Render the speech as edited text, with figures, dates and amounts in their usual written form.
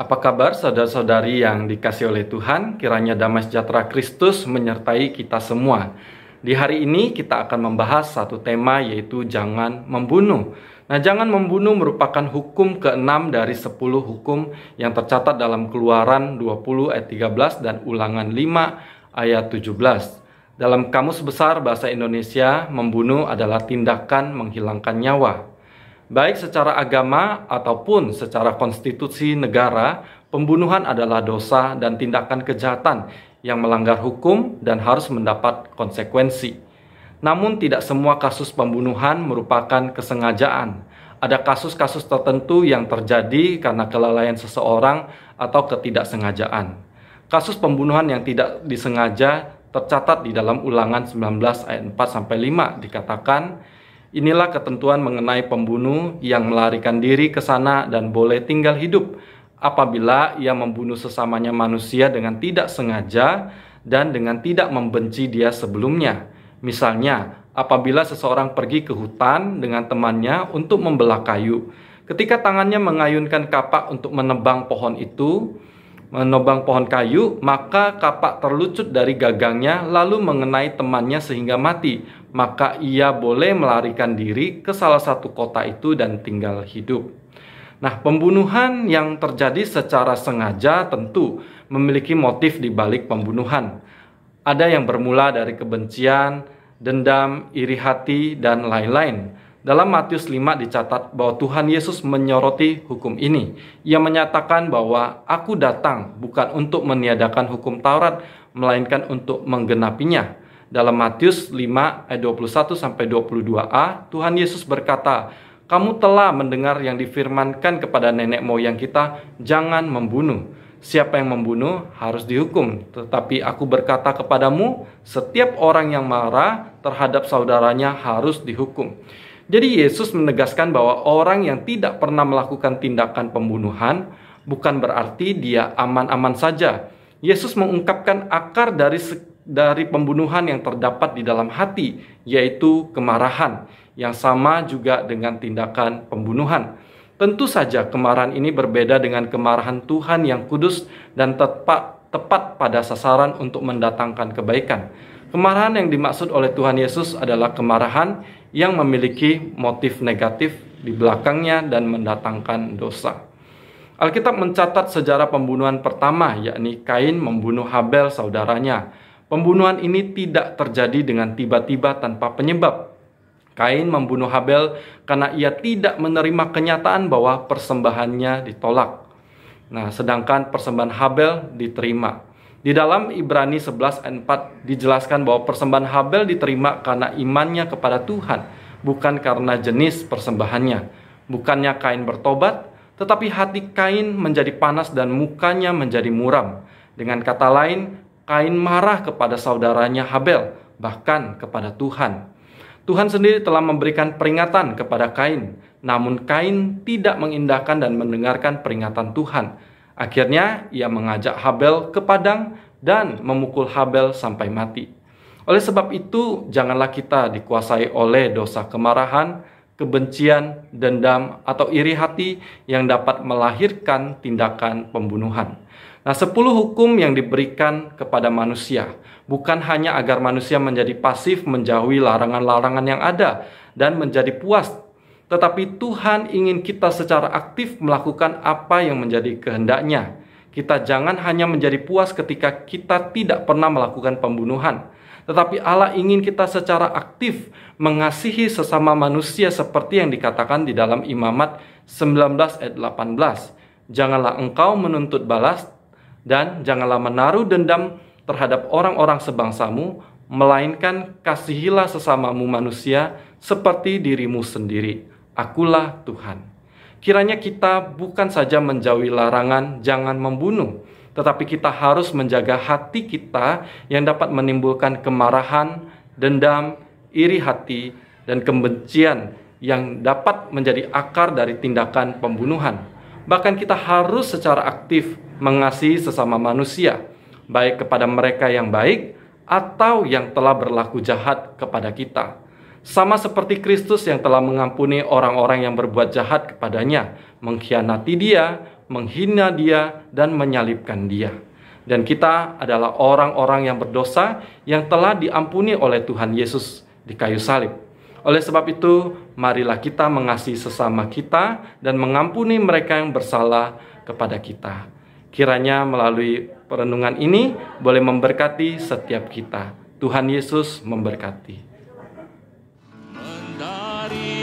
Apa kabar saudara-saudari yang dikasihi oleh Tuhan? Kiranya damai sejahtera Kristus menyertai kita semua. Di hari ini kita akan membahas satu tema, yaitu jangan membunuh. Nah, jangan membunuh merupakan hukum ke-6 dari 10 hukum yang tercatat dalam Keluaran 20 ayat 13 dan Ulangan 5 ayat 17. Dalam Kamus Besar Bahasa Indonesia, membunuh adalah tindakan menghilangkan nyawa. Baik secara agama ataupun secara konstitusi negara, pembunuhan adalah dosa dan tindakan kejahatan yang melanggar hukum dan harus mendapat konsekuensi. Namun tidak semua kasus pembunuhan merupakan kesengajaan. Ada kasus-kasus tertentu yang terjadi karena kelalaian seseorang atau ketidaksengajaan. Kasus pembunuhan yang tidak disengaja tercatat di dalam Ulangan 19 ayat 4-5 dikatakan, inilah ketentuan mengenai pembunuh yang melarikan diri ke sana dan boleh tinggal hidup apabila ia membunuh sesamanya manusia dengan tidak sengaja dan dengan tidak membenci dia sebelumnya. Misalnya, apabila seseorang pergi ke hutan dengan temannya untuk membelah kayu. Ketika tangannya mengayunkan kapak untuk menebang pohon kayu, maka kapak terlucut dari gagangnya lalu mengenai temannya sehingga mati. Maka ia boleh melarikan diri ke salah satu kota itu dan tinggal hidup. Nah, pembunuhan yang terjadi secara sengaja tentu memiliki motif di balik pembunuhan. Ada yang bermula dari kebencian, dendam, iri hati, dan lain-lain. Dalam Matius 5 dicatat bahwa Tuhan Yesus menyoroti hukum ini. Ia menyatakan bahwa aku datang bukan untuk meniadakan hukum Taurat, melainkan untuk menggenapinya. Dalam Matius 5 ayat 21-22a, Tuhan Yesus berkata, "Kamu telah mendengar yang difirmankan kepada nenek moyang kita, jangan membunuh. Siapa yang membunuh harus dihukum. Tetapi aku berkata kepadamu, setiap orang yang marah terhadap saudaranya harus dihukum." Jadi Yesus menegaskan bahwa orang yang tidak pernah melakukan tindakan pembunuhan bukan berarti dia aman-aman saja. Yesus mengungkapkan akar dari pembunuhan yang terdapat di dalam hati, yaitu kemarahan, yang sama juga dengan tindakan pembunuhan. Tentu saja kemarahan ini berbeda dengan kemarahan Tuhan yang kudus dan tepat pada sasaran untuk mendatangkan kebaikan. Kemarahan yang dimaksud oleh Tuhan Yesus adalah kemarahan yang memiliki motif negatif di belakangnya dan mendatangkan dosa. Alkitab mencatat sejarah pembunuhan pertama, yakni Kain membunuh Habel saudaranya. Pembunuhan ini tidak terjadi dengan tiba-tiba tanpa penyebab. Kain membunuh Habel karena ia tidak menerima kenyataan bahwa persembahannya ditolak. Nah, sedangkan persembahan Habel diterima. Di dalam Ibrani 11 ayat 4 dijelaskan bahwa persembahan Habel diterima karena imannya kepada Tuhan, bukan karena jenis persembahannya. Bukannya Kain bertobat, tetapi hati Kain menjadi panas dan mukanya menjadi muram. Dengan kata lain, Kain marah kepada saudaranya Habel, bahkan kepada Tuhan. Tuhan sendiri telah memberikan peringatan kepada Kain, namun Kain tidak mengindahkan dan mendengarkan peringatan Tuhan. Akhirnya ia mengajak Habel ke padang dan memukul Habel sampai mati. Oleh sebab itu, janganlah kita dikuasai oleh dosa kemarahan, kebencian, dendam, atau iri hati yang dapat melahirkan tindakan pembunuhan. Nah, 10 hukum yang diberikan kepada manusia bukan hanya agar manusia menjadi pasif menjauhi larangan-larangan yang ada dan menjadi puas, tetapi Tuhan ingin kita secara aktif melakukan apa yang menjadi kehendaknya. Kita jangan hanya menjadi puas ketika kita tidak pernah melakukan pembunuhan, tetapi Allah ingin kita secara aktif mengasihi sesama manusia seperti yang dikatakan di dalam Imamat 19 ayat 18. Janganlah engkau menuntut balas dan janganlah menaruh dendam terhadap orang-orang sebangsamu, melainkan kasihilah sesamamu manusia seperti dirimu sendiri. Akulah Tuhan. Kiranya kita bukan saja menjauhi larangan jangan membunuh, tetapi kita harus menjaga hati kita yang dapat menimbulkan kemarahan, dendam, iri hati, dan kebencian yang dapat menjadi akar dari tindakan pembunuhan. Bahkan kita harus secara aktif mengasihi sesama manusia, baik kepada mereka yang baik atau yang telah berlaku jahat kepada kita. Sama seperti Kristus yang telah mengampuni orang-orang yang berbuat jahat kepadanya, mengkhianati dia, menghina dia, dan menyalibkan dia. Dan kita adalah orang-orang yang berdosa yang telah diampuni oleh Tuhan Yesus di kayu salib. Oleh sebab itu, marilah kita mengasihi sesama kita dan mengampuni mereka yang bersalah kepada kita. Kiranya melalui perenungan ini boleh memberkati setiap kita. Tuhan Yesus memberkati. Dari